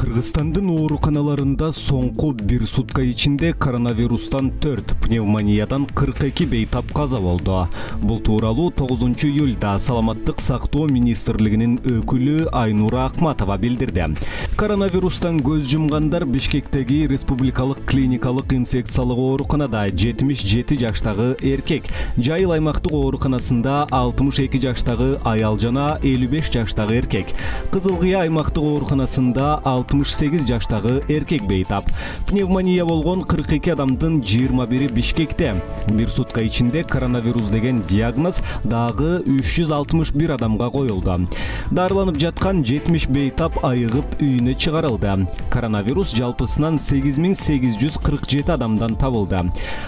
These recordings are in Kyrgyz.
Кыргызстандын ооруканаларында соңку бир сутка ичинде коронавирустан 4, пневмониядан 42 бейтап каза болду. Бул тууралуу 9 июлда Саламаттык сактоо министрлигинин өкүлү Айнура Акматова билдирди. Коронавирустан көз жумгандар Бишкектеги республикалык клиникалык инфекциялык ооруканада 77 жаштагы эркек, Жайыл аймактык ооруканасында 62 жаштагы аял жана 55 жаштагы эркек, Кызыл Кыя аймактык ооруканасында 68 жаштагы эркек бейтап. Пневмония болгон 42 адамдын 21-и Бишкекте. Бир сутка ичинде коронавирус деген диагноз дагы 361 адамга коюлду. Дарыланып жаткан 70 бейтап айыгып үйүнө чыгарылды. Коронавирус жалпысынан 8847 адамдан табылды.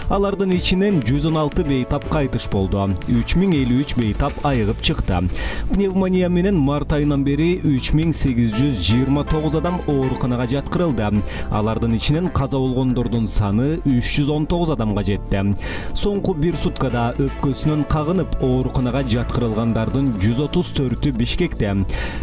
Алардын ичинен 116 бейтап кайтыш болду. 3053 бейтап айыгып чыкты. Пневмония менен март айынан бери 3829 адам ооруканага жаткырылды. Алардын ичинен каза болгондордун саны 319 адамга жетти. Соңку бир суткада өпкөсүнөн кагынып ооруканага жаткырылгандардын 134-ü Бишкекте.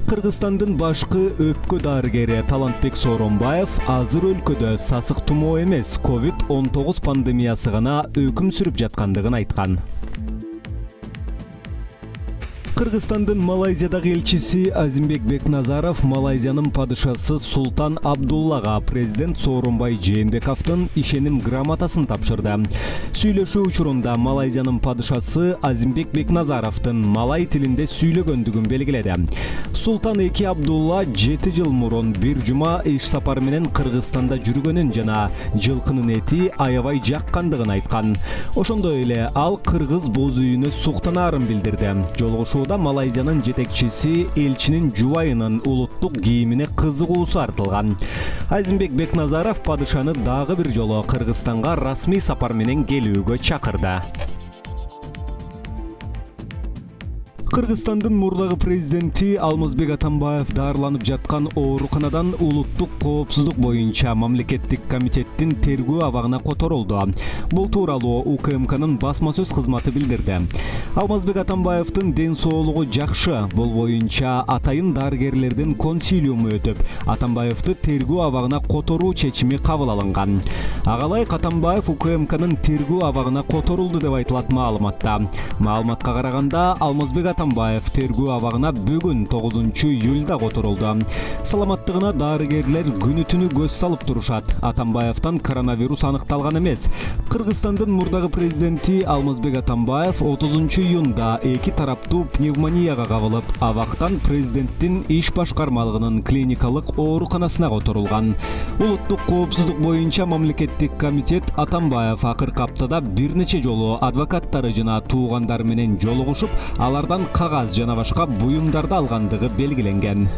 Кыргызстандын башкы өпкө дарыгери Талантбек Сооронбаев азыр өлкөдө сасык тумоо эмес, COVID-19 пандемиясы гана өкүм сүрүп жаткандыгын айткан. Кыргызстандын Малайзиядагы элчиси Азимбек Бекназаров Малайзиянын падышасы Султан Абдуллага президент Сооронбай Жээнбековдун ишеним грамотасын тапшырды. Сүйлөшүү учурунда Малайзиянын падышасы Азимбек Бекназаровдун малай тилинде сүйлөгөндүгүн белгиледи. Султан 2 Абдулла 7 жыл мурун бир жума иш сапары менен Кыргызстанда жүргөнүн жана жылкынын эти аябай жаккандыгын айткан. Ошондой эле ал кыргыз боз үйүнө суктанаарын билдирди. Жолугушуу Малайзиянын жетекчиси элчинин жубайынын улуттук кийимине кызыгуусу артылган. Азимбек Бекназаров падышаны дагы бир жолу Кыргызстанга расмий сапар менен келүүгө чакырды. Кыргызстандын мурдагы президенти Алмазбек Атамбаев дарыланып жаткан ооруканадан улуттук коопсуздук боюнча мамлекеттик комитеттин тергөө абагына которулду. Бул тууралуу УКМКнын басма сөз кызматы билдирди. Алмазбек Атамбаевдин ден соолугу жакшы. Бул боюнча атайын дарыгерлердин консилиуму өтүп, Атамбаевди тергөө абагына которуу чечими кабыл алынган. Агалайык Атамбаев УКМКнын тергөө абагына которулду деп айтылат маалыматта. Маалыматка караганда Алмазбек Атамбаев тергөө абагына бүгүн 9 июлда которулду. Саламаттыгына дарыгерлер күнү-түнү көз салып турушат. Атамбаевден коронавирус аныкталган эмес. Кыргызстандын мурдагы президенти Алмазбек Атамбаев 30 июнда эки тараптуу пневмонияга кабылып, абактан президенттин иш башкармалыгынын клиникалык ооруканасына которулган. Улуттук коопсуздук боюнча мамлекеттик комитет Атамбаев акыркы аптада бир нече жолу адвокаттары жана туугандары менен жолугушуп, алардан кагаз жана башка буюмдарды алгандыгы белгиленген.